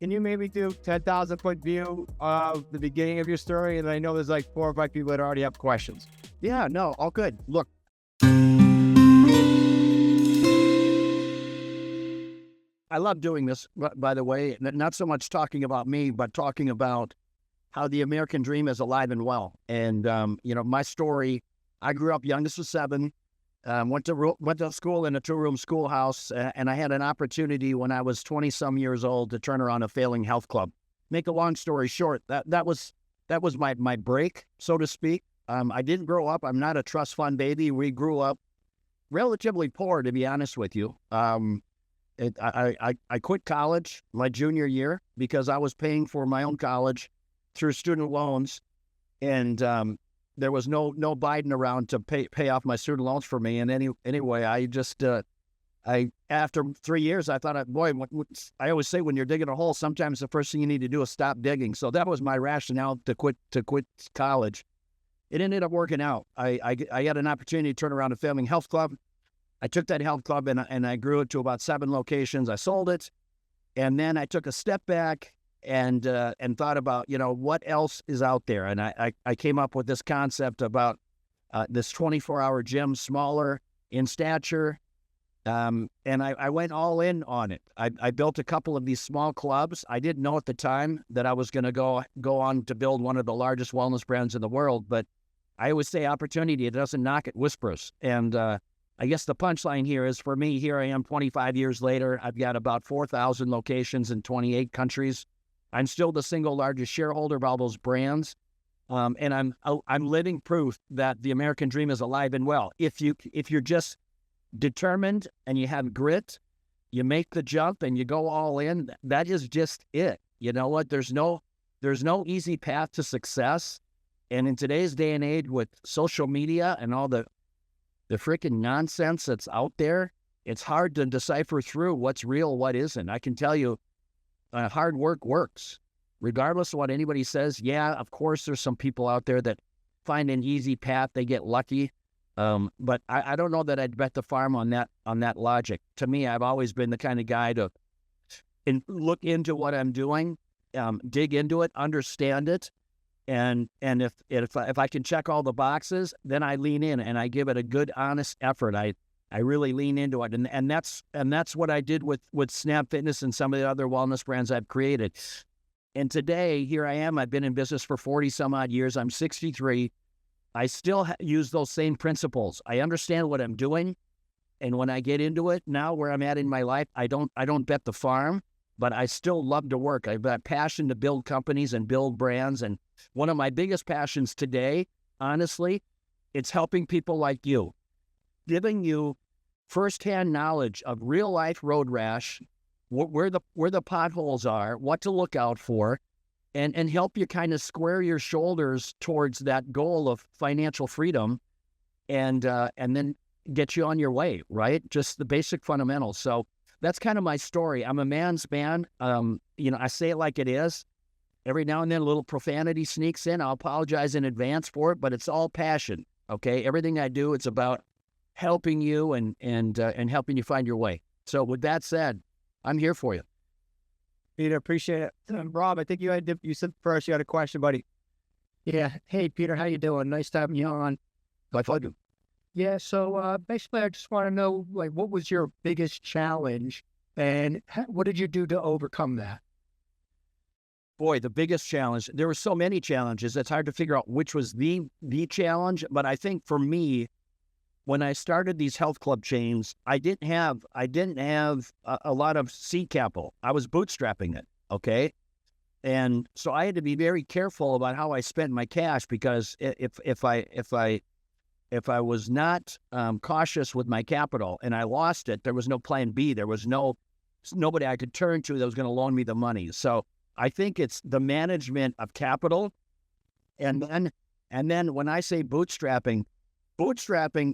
can you maybe do 10,000 foot view of the beginning of your story? And I know there's like 4 or 5 people that already have questions. Yeah, no, all good. Look, I love doing this, by the way, not so much talking about me, but talking about how the American dream is alive and well. And, my story, I grew up youngest of 7, went to school in a 2-room schoolhouse, and I had an opportunity when I was 20-some years old to turn around a failing health club. Make a long story short, that was my break, so to speak. I didn't grow up. I'm not a trust fund baby. We grew up relatively poor, to be honest with you. I quit college my junior year because I was paying for my own college through student loans, and there was no Biden around to pay off my student loans for me. And anyway, I just after 3 years, I thought, boy, I always say when you're digging a hole, sometimes the first thing you need to do is stop digging. So that was my rationale to quit college. It ended up working out. I had an opportunity to turn around a failing health club. I took that health club and I grew it to about 7 locations. I sold it, and then I took a step back and thought about, what else is out there. And I came up with this concept about this 24-hour gym, smaller in stature, and I went all in on it. I built a couple of these small clubs. I didn't know at the time that I was going to go on to build one of the largest wellness brands in the world, but I always say opportunity, it doesn't knock, it whispers. And I guess the punchline here is, for me, here I am 25 years later. I've got about 4,000 locations in 28 countries. I'm still the single largest shareholder of all those brands. And I'm living proof that the American dream is alive and well. If you're just determined and you have grit, you make the jump and you go all in, that is just it. You know what? There's no easy path to success. And in today's day and age with social media and all the freaking nonsense that's out there, it's hard to decipher through what's real, what isn't. I can tell you, hard work works. Regardless of what anybody says, yeah, of course there's some people out there that find an easy path, they get lucky. But I don't know that I'd bet the farm on that logic. To me, I've always been the kind of guy to look into what I'm doing, dig into it, understand it, and if I can check all the boxes, then I lean in and I give it a good, honest effort. I really lean into it, and that's what I did with Snap Fitness and some of the other wellness brands I've created. And today, here I am. I've been in business for 40 some odd years. I'm 63. I still use those same principles. I understand what I'm doing, and when I get into it now, where I'm at in my life, I don't bet the farm, but I still love to work. I've got passion to build companies and build brands, and one of my biggest passions today, honestly, it's helping people like you, giving you firsthand knowledge of real life road rash, where the potholes are, what to look out for, and help you kind of square your shoulders towards that goal of financial freedom, and then get you on your way, right? Just the basic fundamentals. So that's kind of my story. I'm a man's man. I say it like it is. Every now and then a little profanity sneaks in. I'll apologize in advance for it, but it's all passion, okay? Everything I do, it's about helping you and helping you find your way. So with that said, I'm here for you. Peter, appreciate it. Rob, I think you said first you had a question, buddy. Yeah. Hey, Peter, how you doing? Nice to have you on. My pleasure. Yeah. So basically, I just want to know, what was your biggest challenge, and what did you do to overcome that? Boy, the biggest challenge. There were so many challenges. It's hard to figure out which was the challenge. But I think for me, when I started these health club chains, I didn't have a lot of seed capital. I was bootstrapping it, okay? And so I had to be very careful about how I spent my cash, because if I was not cautious with my capital and I lost it, there was no plan B. There was nobody I could turn to that was going to loan me the money. So I think it's the management of capital, and then when I say bootstrapping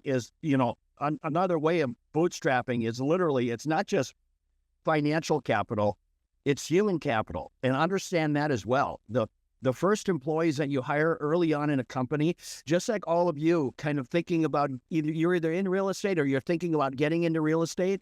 is, another way of bootstrapping is literally, it's not just financial capital, it's human capital, and understand that as well. The first employees that you hire early on in a company, just like all of you kind of thinking about you're either in real estate or you're thinking about getting into real estate.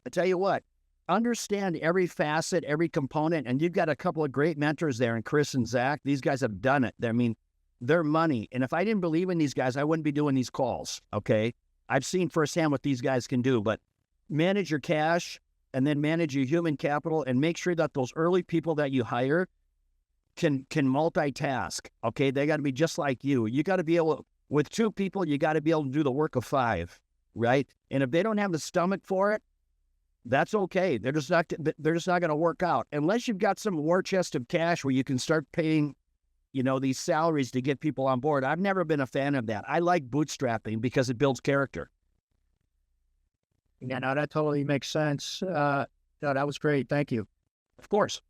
I tell you what, understand every facet, every component, and you've got a couple of great mentors there, and Chris and Zach. These guys have done it. I mean, they're money. And if I didn't believe in these guys, I wouldn't be doing these calls, okay? I've seen firsthand what these guys can do, but manage your cash and then manage your human capital and make sure that those early people that you hire can multitask, okay? They got to be just like you. You got to be able, with 2 people, you got to be able to do the work of 5, right? And if they don't have the stomach for it, that's okay. They're just not going to work out unless you've got some war chest of cash where you can start paying, these salaries to get people on board. I've never been a fan of that. I like bootstrapping because it builds character. Yeah, no, that totally makes sense. No, that was great. Thank you. Of course.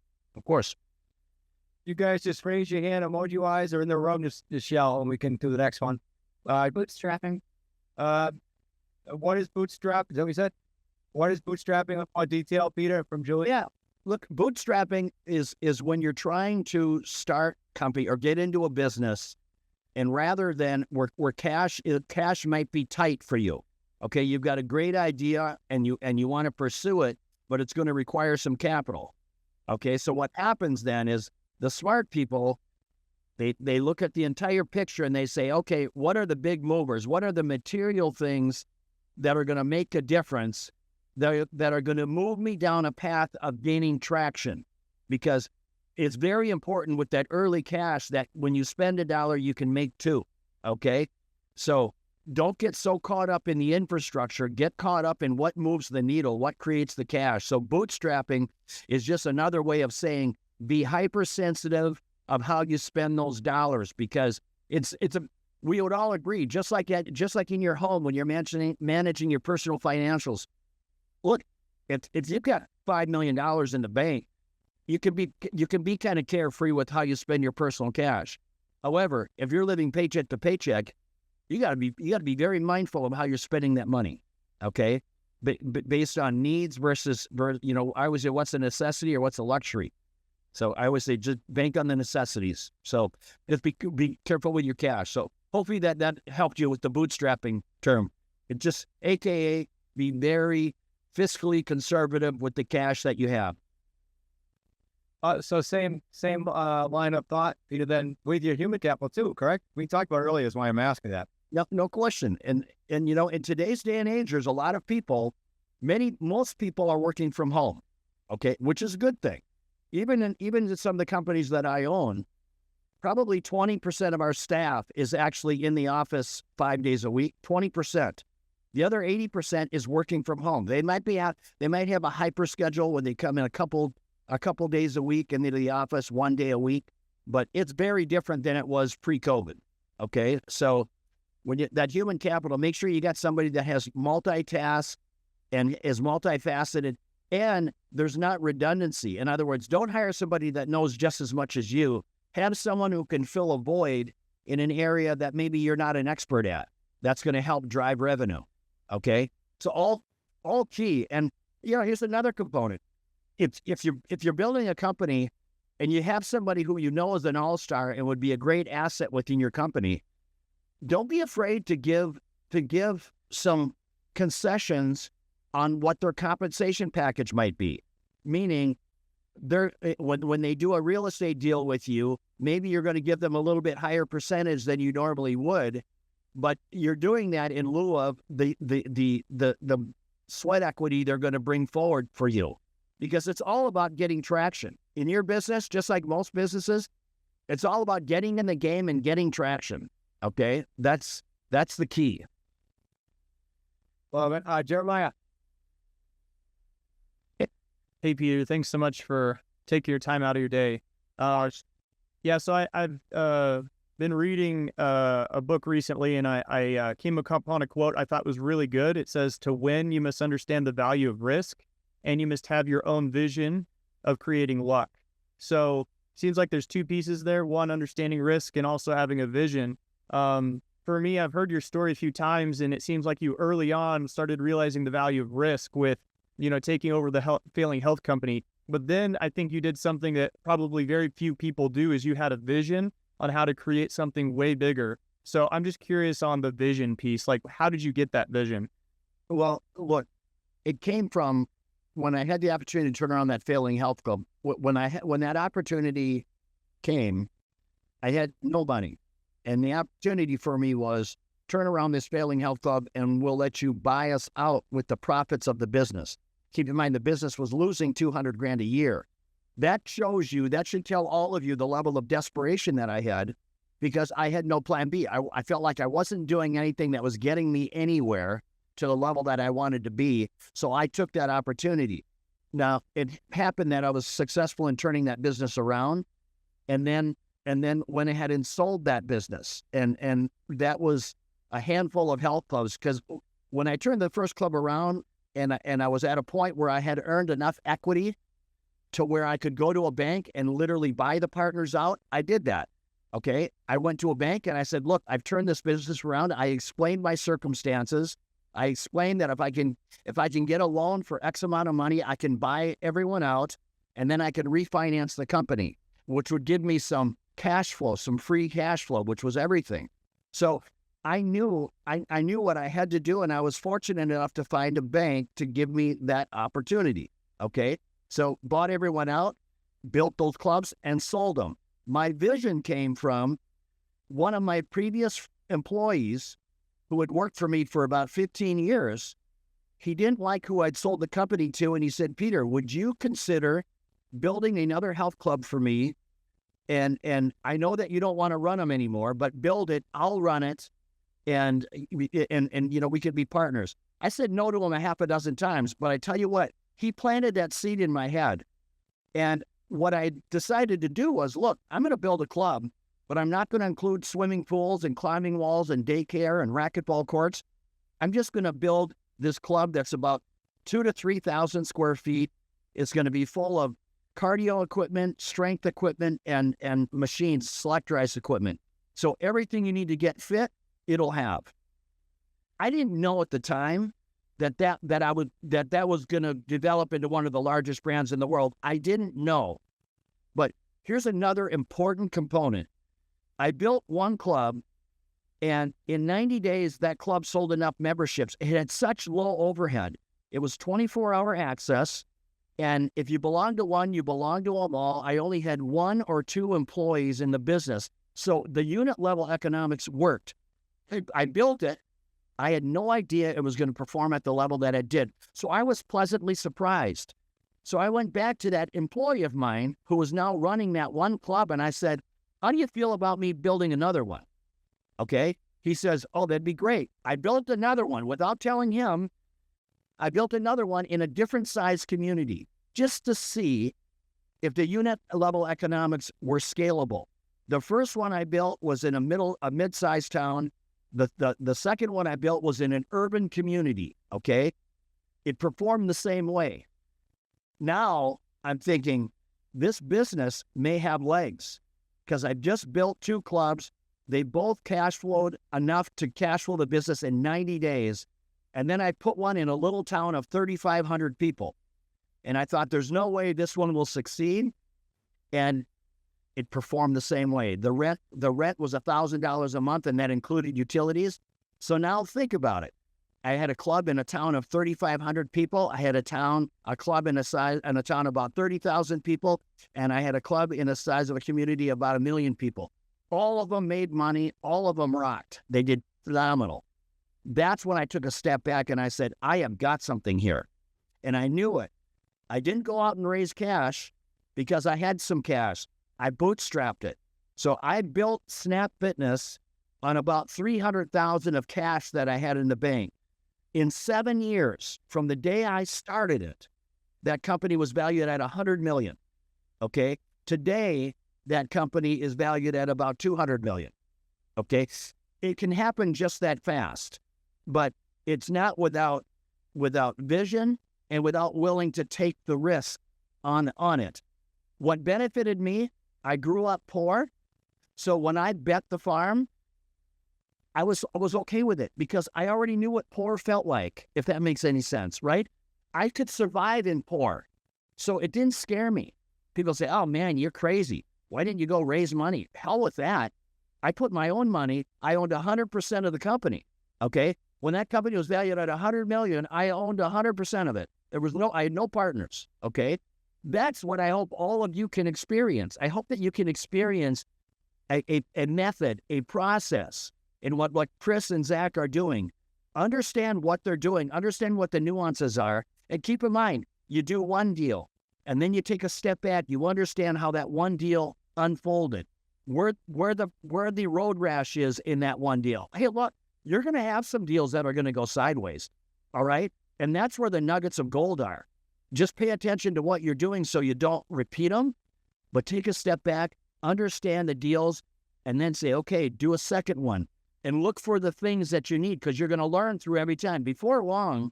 You guys just raise your hand emoji-wise or in the room, just yell, and we can do the next one. Bootstrapping. What is bootstrap? Is that what you said? What is bootstrapping? More detail, Peter, from Julie? Yeah. Look, bootstrapping is when you're trying to start a company or get into a business, and rather than where cash might be tight for you. Okay, you've got a great idea and you want to pursue it, but it's going to require some capital. Okay, so what happens then is the smart people, they look at the entire picture and they say, okay, what are the big movers? What are the material things that are going to make a difference, that are going to move me down a path of gaining traction? Because it's very important with that early cash that when you spend $1, you can make 2, okay? So don't get so caught up in the infrastructure. Get caught up in what moves the needle, what creates the cash. So bootstrapping is just another way of saying be hypersensitive of how you spend those dollars, because we would all agree, just like in your home when you're managing your personal financials. Look, if you've got $5 million in the bank, you can be kind of carefree with how you spend your personal cash. However, if you're living paycheck to paycheck, you got to be very mindful of how you're spending that money. Okay, based on needs versus I always say what's a necessity or what's a luxury. So I always say just bank on the necessities. So just be careful with your cash. So hopefully that helped you with the bootstrapping term. It just AKA be very fiscally conservative with the cash that you have. So same line of thought, Peter, then with your human capital too, correct? We talked about it earlier, is why I'm asking that. No question. And in today's day and age, there's a lot of people, most people are working from home, okay, which is a good thing. Even in some of the companies that I own, probably 20% of our staff is actually in the office 5 days a week, 20%. The other 80% is working from home. They might have a hyper schedule when they come in a couple days a week into the office, 1 day a week, but it's very different than it was pre-COVID. Okay, so that human capital, make sure you got somebody that has multitask and is multifaceted, and there's not redundancy. In other words, don't hire somebody that knows just as much as you. Have someone who can fill a void in an area that maybe you're not an expert at. That's going to help drive revenue. Okay, so all key. And here's another component. If you're building a company and you have somebody who you know is an all-star and would be a great asset within your company, don't be afraid to give some concessions on what their compensation package might be. Meaning, when they do a real estate deal with you, maybe you're going to give them a little bit higher percentage than you normally would, but you're doing that in lieu of the sweat equity they're going to bring forward for you. Because it's all about getting traction. In your business, just like most businesses, it's all about getting in the game and getting traction. Okay? That's the key. Well, Jeremiah. Hey, Peter, thanks so much for taking your time out of your day. So I've been reading a book recently, and I came upon a quote I thought was really good. It says, "To win, you must understand the value of risk, and you must have your own vision of creating luck." So seems like there's 2 pieces there. One, understanding risk, and also having a vision. For me, I've heard your story a few times, and it seems like you early on started realizing the value of risk with, taking over the failing health company. But then I think you did something that probably very few people do, is you had a vision on how to create something way bigger. So I'm just curious on the vision piece. Like, how did you get that vision? Well, look, it came from when I had the opportunity to turn around that failing health club, when that opportunity came, I had no money. And the opportunity for me was turn around this failing health club and we'll let you buy us out with the profits of the business. Keep in mind, the business was losing $200,000 a year. That shows you, that should tell all of you the level of desperation that I had, because I had no plan B. I felt like I wasn't doing anything that was getting me anywhere to the level that I wanted to be. So I took that opportunity. Now, it happened that I was successful in turning that business around, and then went ahead and sold that business. And that was a handful of health clubs, because when I turned the first club around and I was at a point where I had earned enough equity to where I could go to a bank and literally buy the partners out, I did that. Okay. I went to a bank and I said, look, I've turned this business around. I explained my circumstances. I explained that if I can get a loan for X amount of money, I can buy everyone out, and then I can refinance the company, which would give me some cash flow, some free cash flow, which was everything. So I knew what I had to do, and I was fortunate enough to find a bank to give me that opportunity. Okay. So bought everyone out, built those clubs, and sold them. My vision came from one of my previous employees who had worked for me for about 15 years. He didn't like who I'd sold the company to, and he said, Peter, would you consider building another health club for me? And I know that you don't want to run them anymore, but build it, I'll run it, and you know, we could be partners. I said no to him a half a dozen times, but I tell you what, he planted that seed in my head. And what I decided to do was, look, I'm going to build a club, but I'm not going to include swimming pools and climbing walls and daycare and racquetball courts. I'm just going to build this club that's about 2,000 to 3,000 square feet. It's going to be full of cardio equipment, strength equipment, and machines, selectorized equipment. So everything you need to get fit, it'll have. I didn't know at the time that was going to develop into one of the largest brands in the world. I didn't know. But here's another important component. I built one club, and in 90 days, that club sold enough memberships. It had such low overhead. It was 24-hour access, and if you belong to one, you belong to them all. I only had 1 or 2 employees in the business, so the unit-level economics worked. I built it. I had no idea it was going to perform at the level that it did, so I was pleasantly surprised. So I went back to that employee of mine who was now running that one club, and I said, how do you feel about me building another one? Okay. He says, oh, that'd be great. I built another one without telling him. I built another one in a different size community just to see if the unit level economics were scalable. The first one I built was in a mid-sized town. The second one I built was in an urban community. Okay. It performed the same way. Now I'm thinking this business may have legs, because I just built 2 clubs. They both cash flowed enough to cash flow the business in 90 days. And then I put one in a little town of 3,500 people. And I thought, there's no way this one will succeed. And it performed the same way. The rent was $1,000 a month, and that included utilities. So now think about it. I had a club in a town of 3,500 people. I had a club in a town about 30,000 people, and I had a club in the size of a community of about 1 million people. All of them made money. All of them rocked. They did phenomenal. That's when I took a step back and I said, I have got something here. And I knew it. I didn't go out and raise cash because I had some cash. I bootstrapped it. So I built Snap Fitness on about $300,000 of cash that I had in the bank. In 7 years, from the day I started it, that company was valued at $100 million. Okay. Today, that company is valued at about $200 million. Okay. It can happen just that fast, but it's not without vision and without willing to take the risk on it. What benefited me, I grew up poor. So when I bet the farm, I was okay with it because I already knew what poor felt like, if that makes any sense, right? I could survive in poor. So it didn't scare me. People say, oh man, you're crazy. Why didn't you go raise money? Hell with that. I put my own money. I owned 100% of the company. Okay. When that company was valued at $100 million, I owned 100% of it. I had no partners. Okay. That's what I hope all of you can experience. I hope that you can experience a method, a process in what Chris and Zach are doing. Understand what they're doing, understand what the nuances are, and keep in mind, you do one deal, and then you take a step back, you understand how that one deal unfolded, where the road rash is in that one deal. Hey, look, you're going to have some deals that are going to go sideways, all right? And that's where the nuggets of gold are. Just pay attention to what you're doing so you don't repeat them, but take a step back, understand the deals, and then say, okay, do a second one. And look for the things that you need, because you're going to learn through every time. Before long,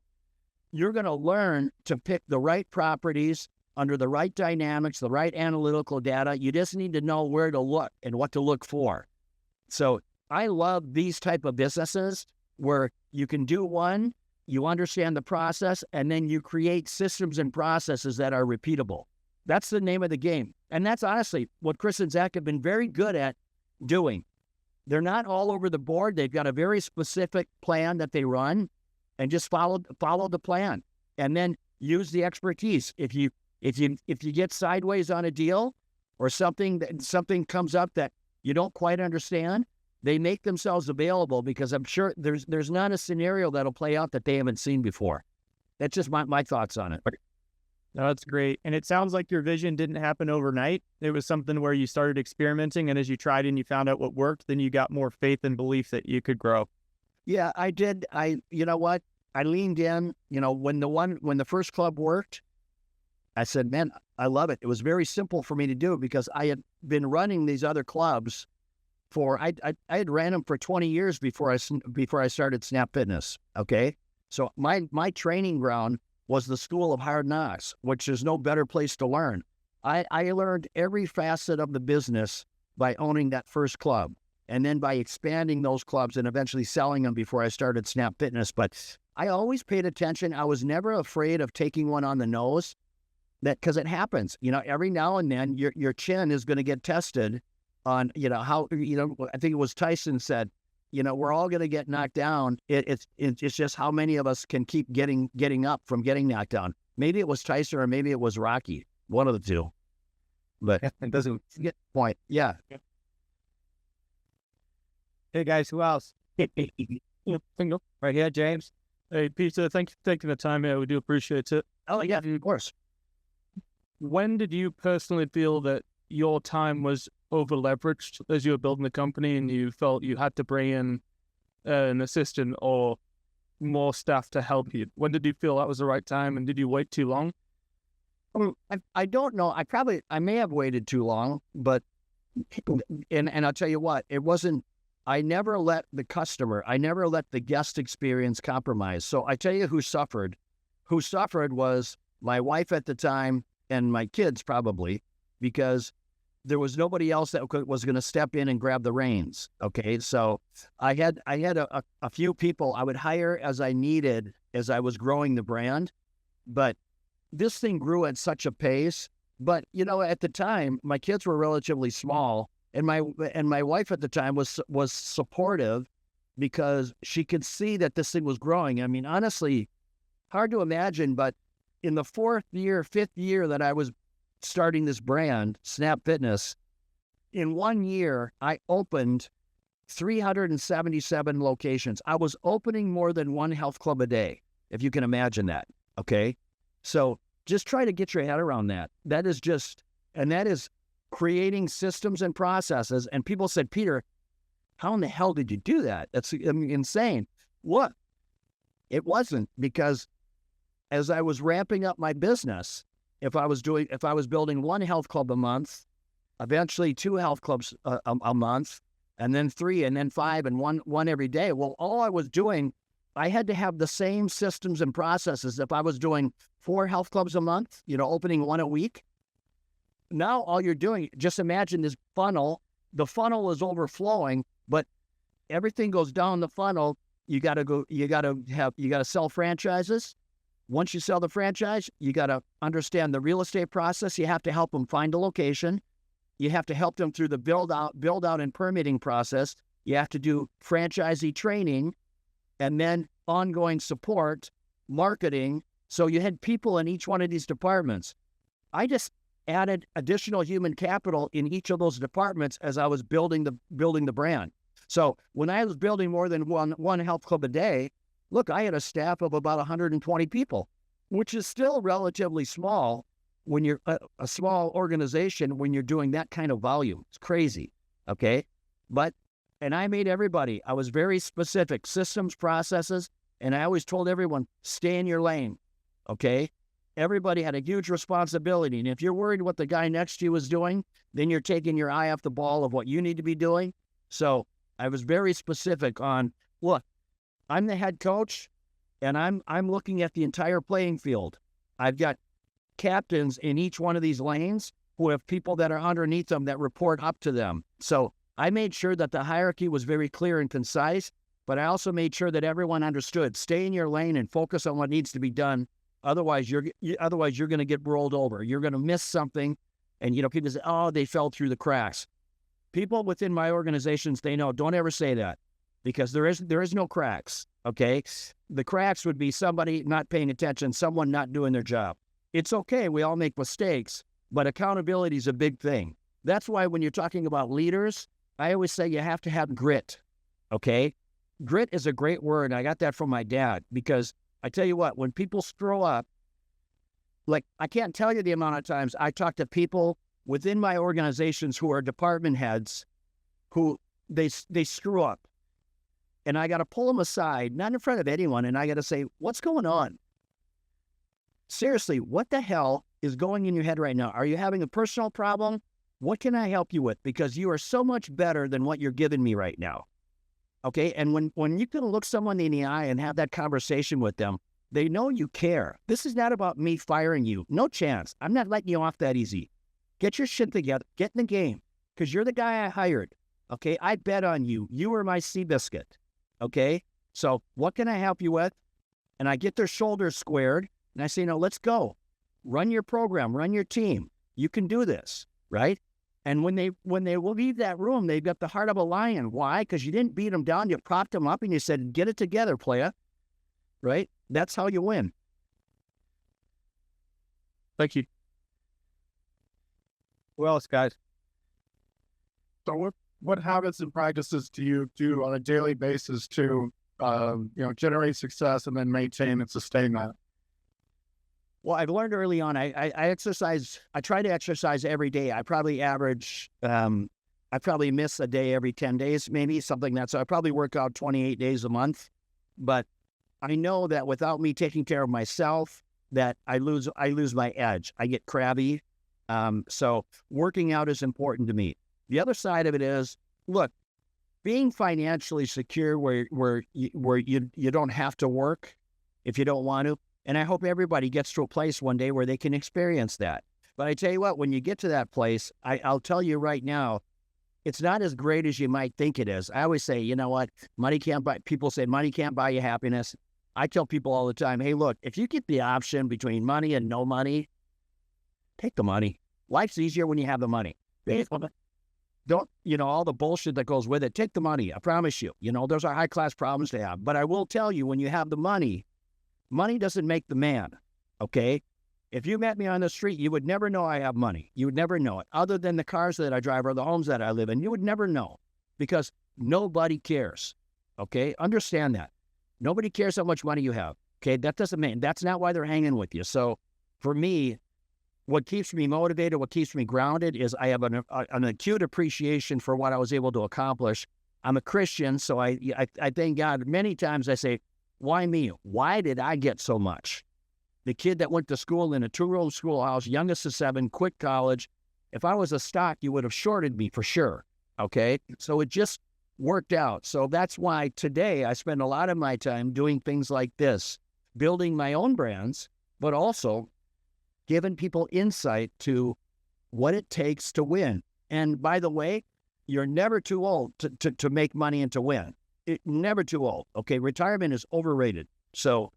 you're going to learn to pick the right properties under the right dynamics, the right analytical data. You just need to know where to look and what to look for. So I love these type of businesses where you can do one, you understand the process, and then you create systems and processes that are repeatable. That's the name of the game. And that's honestly what Chris and Zach have been very good at doing. They're not all over the board. They've got a very specific plan that they run, and just follow the plan, and then use the expertise. If you get sideways on a deal, or something comes up that you don't quite understand, they make themselves available, because I'm sure there's not a scenario that'll play out that they haven't seen before. That's just my thoughts on it. No, that's great. And it sounds like your vision didn't happen overnight. It was something where you started experimenting, and as you tried and you found out what worked, then you got more faith and belief that you could grow. Yeah, I did. You know what? I leaned in, when the first club worked, I said, man, I love it. It was very simple for me to do, because I had been running these other clubs I had ran them for 20 years before I started Snap Fitness. Okay. So my training ground was the School of Hard Knocks, which is no better place to learn. I learned every facet of the business by owning that first club, and then by expanding those clubs and eventually selling them before I started Snap Fitness. But I always paid attention. I was never afraid of taking one on the nose, because it happens. Every now and then your chin is going to get tested on, how, I think it was Tyson said, we're all going to get knocked down. It's just how many of us can keep getting up from getting knocked down. Maybe it was Tyson, or maybe it was Rocky, one of the two. But it doesn't get the point. Yeah. Hey guys, who else? Right here, James. Hey, Peter, thank you for taking the time here. We do appreciate it. Oh, yeah, of course. When did you personally feel that your time was over leveraged as you were building the company, and you felt you had to bring in an assistant or more staff to help you? When did you feel that was the right time, and did you wait too long? I don't know. I may have waited too long, but, and I'll tell you what, it wasn't, I never let the guest experience compromise. So I tell you who suffered. Who suffered was my wife at the time, and my kids probably, because there was nobody else that was going to step in and grab the reins. Okay. So I had a few people I would hire as I needed, as I was growing the brand, but this thing grew at such a pace. But, at the time, my kids were relatively small, and my wife at the time was supportive, because she could see that this thing was growing. I mean, honestly, hard to imagine, but in the fifth year that I was starting this brand, Snap Fitness, in 1 year, I opened 377 locations. I was opening more than one health club a day, if you can imagine that. Okay. So just try to get your head around that. That is creating systems and processes. And people said, Peter, how in the hell did you do that? That's insane. What? It wasn't, because as I was ramping up my business, if I was building one health club a month, eventually 2 health clubs a month, and then 3, and then 5, and one every day. Well, all I was doing, I had to have the same systems and processes if I was doing 4 health clubs a month, opening 1 a week. Now all you're doing, just imagine this funnel. The funnel is overflowing, but everything goes down the funnel. You got to sell franchises. Once you sell the franchise, you got to understand the real estate process. You have to help them find a location. You have to help them through the build out and permitting process. You have to do franchisee training, and then ongoing support, marketing, So you had people in each one of these departments. I just added additional human capital in each of those departments as I was building the brand. So when I was building more than one health club a day, look, I had a staff of about 120 people, which is still relatively small when you're a small organization, when you're doing that kind of volume. It's crazy, okay? And I made everybody, I was very specific, systems, processes, and I always told everyone, stay in your lane, okay? Everybody had a huge responsibility, and if you're worried what the guy next to you is doing, then you're taking your eye off the ball of what you need to be doing. So I was very specific on, look, I'm the head coach, and I'm looking at the entire playing field. I've got captains in each one of these lanes who have people that are underneath them that report up to them. So I made sure that the hierarchy was very clear and concise, but I also made sure that everyone understood, stay in your lane and focus on what needs to be done. Otherwise, you're going to get rolled over. You're going to miss something. And, people say, oh, they fell through the cracks. People within my organizations, they know, don't ever say that, because there is no cracks, okay? The cracks would be somebody not paying attention, someone not doing their job. It's okay. We all make mistakes, but accountability is a big thing. That's why when you're talking about leaders, I always say you have to have grit, okay? Grit is a great word. I got that from my dad, because I tell you what, when people screw up, like I can't tell you the amount of times I talk to people within my organizations who are department heads who they screw up. And I got to pull them aside, not in front of anyone, and I got to say, what's going on? Seriously, what the hell is going in your head right now? Are you having a personal problem? What can I help you with? Because you are so much better than what you're giving me right now. Okay? And when you can look someone in the eye and have that conversation with them, they know you care. This is not about me firing you. No chance. I'm not letting you off that easy. Get your shit together. Get in the game, because you're the guy I hired. Okay? I bet on you. You were my Seabiscuit. Okay? So what can I help you with? And I get their shoulders squared, and I say, no, let's go. Run your program. Run your team. You can do this, right? And when they will leave that room, they've got the heart of a lion. Why? Because you didn't beat them down. You propped them up, and you said, get it together, playa. Right? That's how you win. Thank you. Who else, guys? So what habits and practices do you do on a daily basis to, generate success and then maintain and sustain that? Well, I've learned early on, I exercise, I try to exercise every day. I probably average, I probably miss a day every 10 days, maybe something like that. So I probably work out 28 days a month. But I know that without me taking care of myself, that I lose my edge. I get crabby. So working out is important to me. The other side of it is, look, being financially secure where you don't have to work if you don't want to. And I hope everybody gets to a place one day where they can experience that. But I tell you what, when you get to that place, I'll tell you right now, it's not as great as you might think it is. I always say, you know what, people say money can't buy you happiness. I tell people all the time, hey, look, if you get the option between money and no money, take the money. Life's easier when you have the money. Don't, all the bullshit that goes with it, take the money. I promise you. Those are high-class problems to have. But I will tell you, when you have the money doesn't make the man, okay? If you met me on the street, you would never know I have money. You would never know it. Other than the cars that I drive or the homes that I live in, you would never know, because nobody cares, okay? Understand that. Nobody cares how much money you have, okay? That doesn't mean, that's not why they're hanging with you. So for me, what keeps me motivated, what keeps me grounded is I have an acute appreciation for what I was able to accomplish. I'm a Christian, so I thank God. Many times I say, why me? Why did I get so much? The kid that went to school in a 2-room schoolhouse, youngest of 7, quit college. If I was a stock, you would have shorted me for sure, okay? So it just worked out. So that's why today I spend a lot of my time doing things like this, building my own brands, but also giving people insight to what it takes to win. And by the way, you're never too old to make money and to win. Never too old. Okay, retirement is overrated. So,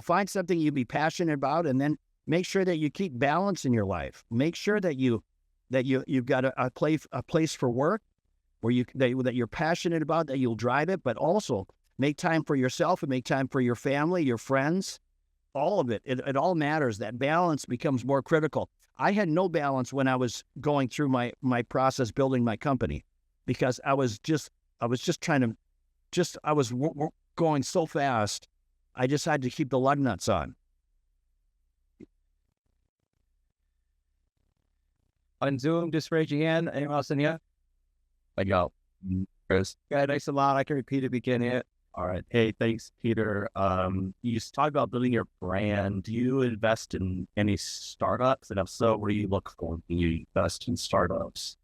find something you be passionate about, and then make sure that you keep balance in your life. Make sure that you've got a place for work where that you're passionate about, that you'll drive it, but also make time for yourself and make time for your family, your friends, all of it. It all matters. That balance becomes more critical. I had no balance when I was going through my process building my company, because I was just trying to going so fast. I just had to keep the lug nuts on. On Zoom, just raise your hand. Anyone else in here? I go, Chris. Yeah, thanks a lot. I can repeat it again here. All right. Hey, thanks, Peter. You just talked about building your brand. Do you invest in any startups? And if so, what do you look for when you invest in startups?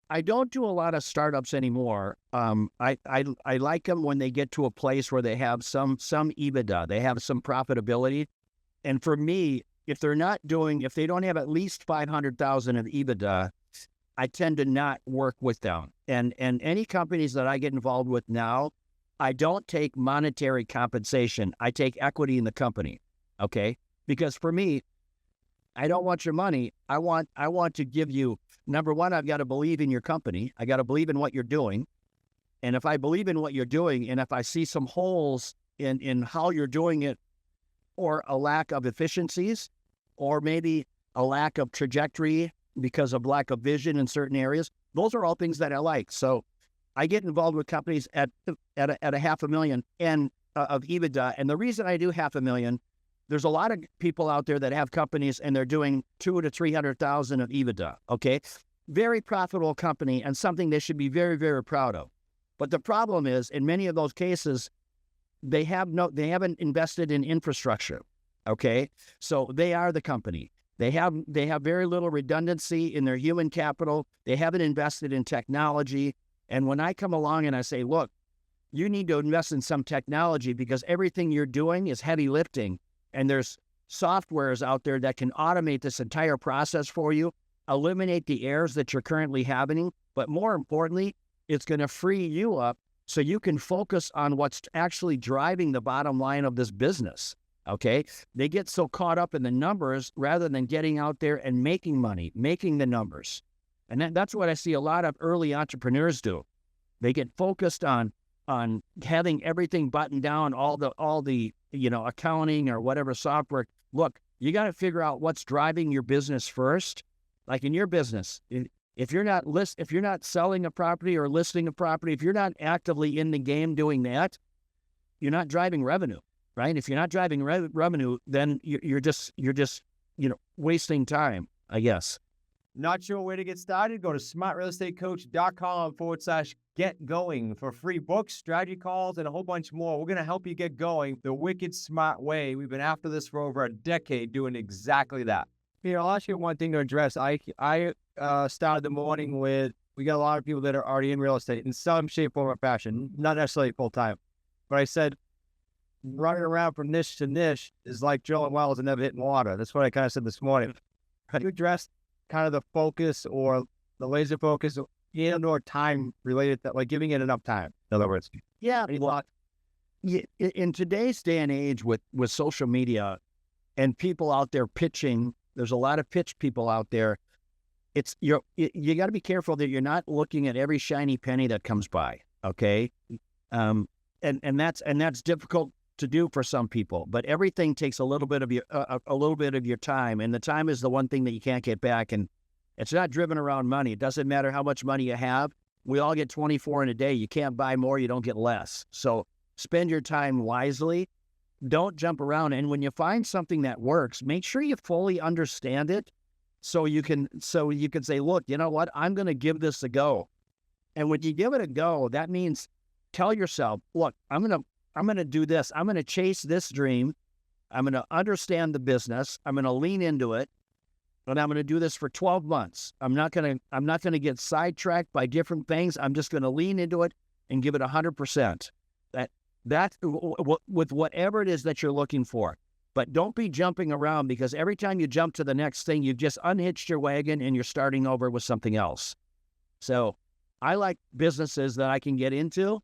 I don't do a lot of startups anymore. I like them when they get to a place where they have some EBITDA, they have some profitability. And for me, if they don't have at least 500,000 of EBITDA, I tend to not work with them. And any companies that I get involved with now, I don't take monetary compensation. I take equity in the company. Okay, because for me, I don't want your money. I want to give you, number one, I've got to believe in your company. I got to believe in what you're doing. And if I believe in what you're doing, and if I see some holes in how you're doing it, or a lack of efficiencies, or maybe a lack of trajectory because of lack of vision in certain areas, those are all things that I like. So I get involved with companies at a $500,000 and of EBITDA. And the reason I do $500,000, there's a lot of people out there that have companies and they're doing 200,000 to 300,000 of EBITDA. Okay, very profitable company and something they should be very, very proud of. But the problem is, in many of those cases, they haven't invested in infrastructure. Okay, so they are the company. They have very little redundancy in their human capital. They haven't invested in technology. And when I come along and I say, look, you need to invest in some technology because everything you're doing is heavy lifting. And there's softwares out there that can automate this entire process for you, eliminate the errors that you're currently having. But more importantly, it's going to free you up so you can focus on what's actually driving the bottom line of this business. Okay, they get so caught up in the numbers rather than getting out there and making money, making the numbers. And that's what I see a lot of early entrepreneurs do. They get focused on having everything buttoned down, all the accounting or whatever software. Look, you got to figure out what's driving your business first. Like in your business, if you're not selling a property or listing a property, if you're not actively in the game doing that, you're not driving revenue. Right? If you're not driving revenue, then you're just wasting time, I guess. Not sure where to get started? Go to smartrealestatecoach.com/get going for free books, strategy calls, and a whole bunch more. We're going to help you get going the wicked smart way. We've been after this for over a decade doing exactly that. Peter, I'll ask you one thing to address. I started the morning with, we got a lot of people that are already in real estate in some shape, form, or fashion, not necessarily full time. But I said, running around from niche to niche is like drilling wells and never hitting water. That's what I kind of said this morning. How do you address kind of the focus or the laser focus or time related to, like giving it enough time, in other words? Yeah. In today's day and age with social media and people out there pitching, there's a lot of pitch people out there. You got to be careful that you're not looking at every shiny penny that comes by. Okay. And that's difficult to do for some people, but everything takes a little bit of your time, and the time is the one thing that you can't get back. And it's not driven around money. It doesn't matter how much money you have. We all get 24 in a day. You can't buy more. You don't get less. So spend your time wisely. Don't jump around. And when you find something that works, make sure you fully understand it, so you can say, look, you know what? I'm going to give this a go. And when you give it a go, that means tell yourself, look, I'm going to do this. I'm going to chase this dream. I'm going to understand the business. I'm going to lean into it, and I'm going to do this for 12 months. I'm not going to get sidetracked by different things. I'm just going to lean into it and give it 100%. That with whatever it is that you're looking for. But don't be jumping around, because every time you jump to the next thing, you've just unhitched your wagon and you're starting over with something else. So I like businesses that I can get into,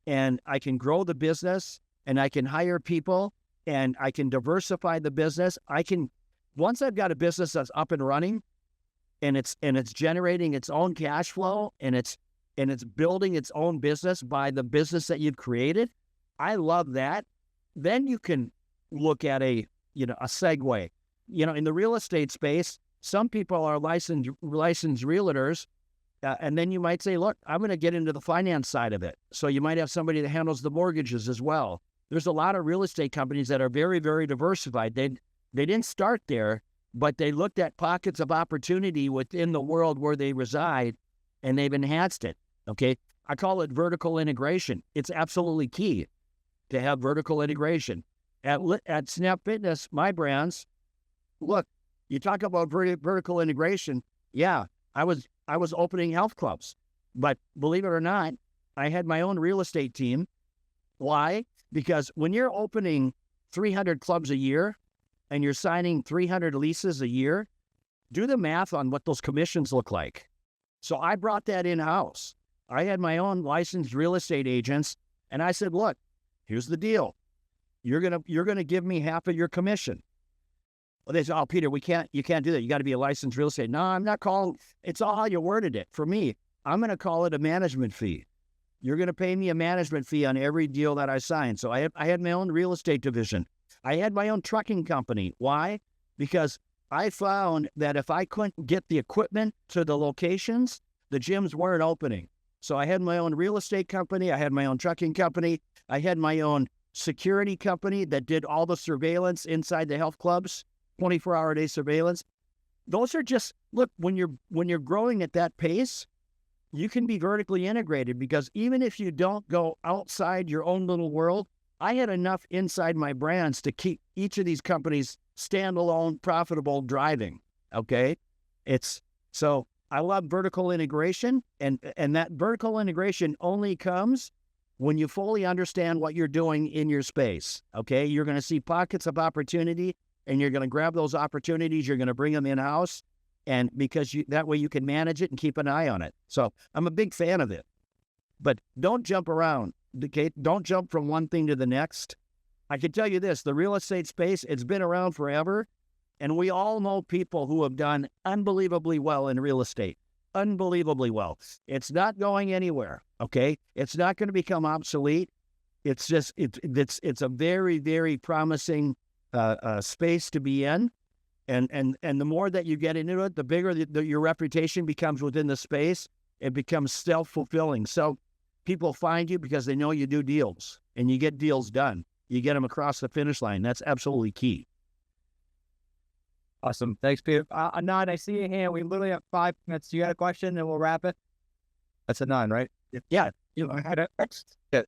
and I can grow the business, and I can hire people, and I can diversify the business. Once I've got a business that's up and running, and it's generating its own cash flow, and it's building its own business by the business that you've created, I love that. Then you can look at a segue. In the real estate space, some people are licensed realtors, and then you might say, look, I'm going to get into the finance side of it. So you might have somebody that handles the mortgages as well. There's a lot of real estate companies that are very, very diversified. They didn't start there, but they looked at pockets of opportunity within the world where they reside, and they've enhanced it, okay? I call it vertical integration. It's absolutely key to have vertical integration. At Snap Fitness, my brands, look, you talk about vertical integration. Yeah, I was opening health clubs, but believe it or not, I had my own real estate team. Why? Because when you're opening 300 clubs a year and you're signing 300 leases a year, do the math on what those commissions look like. So I brought that in-house. I had my own licensed real estate agents, and I said, look, here's the deal. You're gonna give me half of your commission. Well, they said, oh, Peter, you can't do that. You got to be a licensed real estate. No, I'm not calling. It's all how you worded it. For me, I'm going to call it a management fee. You're going to pay me a management fee on every deal that I sign. So I had my own real estate division. I had my own trucking company. Why? Because I found that if I couldn't get the equipment to the locations, the gyms weren't opening. So I had my own real estate company. I had my own trucking company. I had my own security company that did all the surveillance inside the health clubs, 24-hour-a-day surveillance. Those are just, look, when you're growing at that pace, you can be vertically integrated, because even if you don't go outside your own little world, I had enough inside my brands to keep each of these companies standalone, profitable, driving, okay? So I love vertical integration, and that vertical integration only comes when you fully understand what you're doing in your space, okay? You're going to see pockets of opportunity, and you're going to grab those opportunities, you're going to bring them in-house, and because that way you can manage it and keep an eye on it. So I'm a big fan of it. But don't jump around, okay? Don't jump from one thing to the next. I can tell you this, the real estate space, it's been around forever, and we all know people who have done unbelievably well in real estate. Unbelievably well. It's not going anywhere, okay? It's not going to become obsolete. It's just, it's a very, very promising space to be in. And the more that you get into it, the bigger your reputation becomes within the space. It becomes self-fulfilling. So people find you because they know you do deals, and you get deals done. You get them across the finish line. That's absolutely key. Awesome. Thanks, Peter. Anand, I see your hand. We literally have 5 minutes. You got a question, and we'll wrap it? That's Anand, right? Yeah. I had a text. Yeah.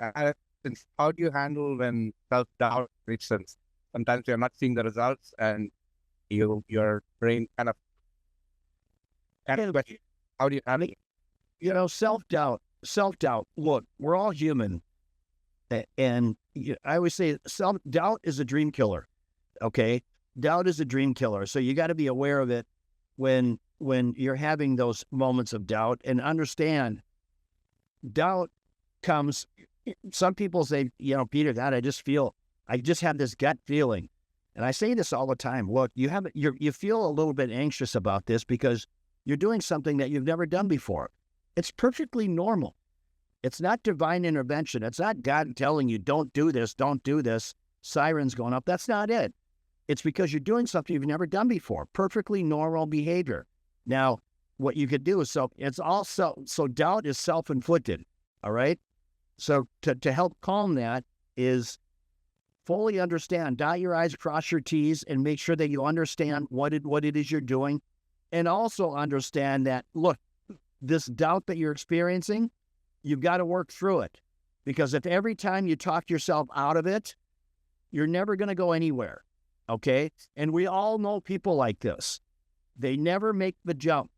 How do you handle when self-doubt reaches? Sometimes you're not seeing the results, and your brain kind of question. How do you handle it? Self-doubt. Look, we're all human. And I always say self-doubt is a dream killer, okay? Doubt is a dream killer. So you got to be aware of it when you're having those moments of doubt, and understand doubt comes. Some people say, Peter, God, I just have this gut feeling. And I say this all the time. Look, you feel a little bit anxious about this because you're doing something that you've never done before. It's perfectly normal. It's not divine intervention. It's not God telling you, don't do this, sirens going up. That's not it. It's because you're doing something you've never done before. Perfectly normal behavior. Now, what you could do is, so doubt is self-inflicted, all right? So to help calm that is fully understand, dot your I's, cross your T's, and make sure that you understand what it is you're doing. And also understand that, look, this doubt that you're experiencing, you've got to work through it. Because if every time you talk yourself out of it, you're never going to go anywhere, okay? And we all know people like this. They never make the jump.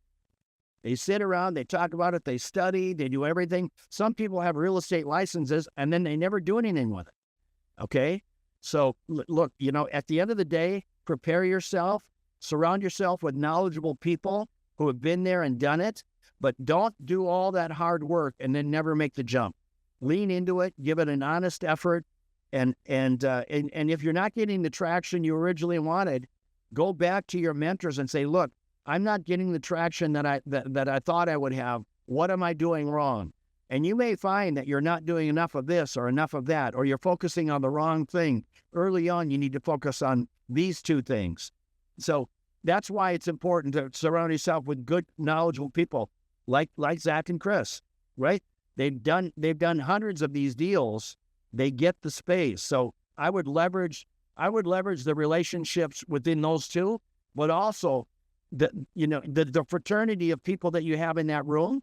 They sit around, they talk about it, they study, they do everything. Some people have real estate licenses, and then they never do anything with it, okay? So, look, at the end of the day, prepare yourself, surround yourself with knowledgeable people who have been there and done it, but don't do all that hard work and then never make the jump. Lean into it, give it an honest effort, and if you're not getting the traction you originally wanted, go back to your mentors and say, look, I'm not getting the traction that I thought I would have. What am I doing wrong? And you may find that you're not doing enough of this or enough of that, or you're focusing on the wrong thing. Early on, you need to focus on these two things. So that's why it's important to surround yourself with good, knowledgeable people like Zach and Chris, right? They've done hundreds of these deals. They get the space. So I would leverage the relationships within those two, but also the fraternity of people that you have in that room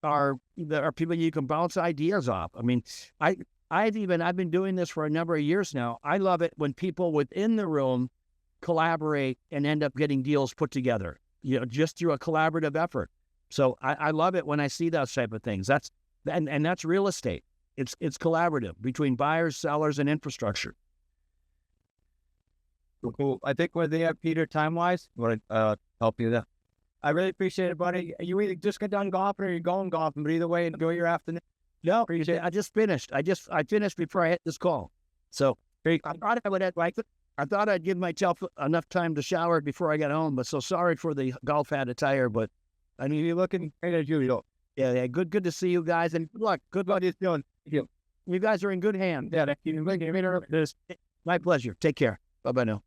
are people you can bounce ideas off. I mean, I've been doing this for a number of years now. I love it when people within the room collaborate and end up getting deals put together, just through a collaborative effort. So I love it when I see those type of things. That's real estate. It's collaborative between buyers, sellers, and infrastructure. Cool. I think we're there, Peter, time-wise. Want to help you there? I really appreciate it, buddy. You either just got done golfing or you're going golfing, but either way, enjoy your afternoon. No, I just finished. I finished before I hit this call. So I thought I'd give myself enough time to shower before I got home, but so sorry for the golf hat attire, but I mean, you're looking great as usual. Yeah, good to see you guys, and good luck. Good luck. You guys are in good hands. Yeah, thank you. My pleasure. Take care. Bye-bye now.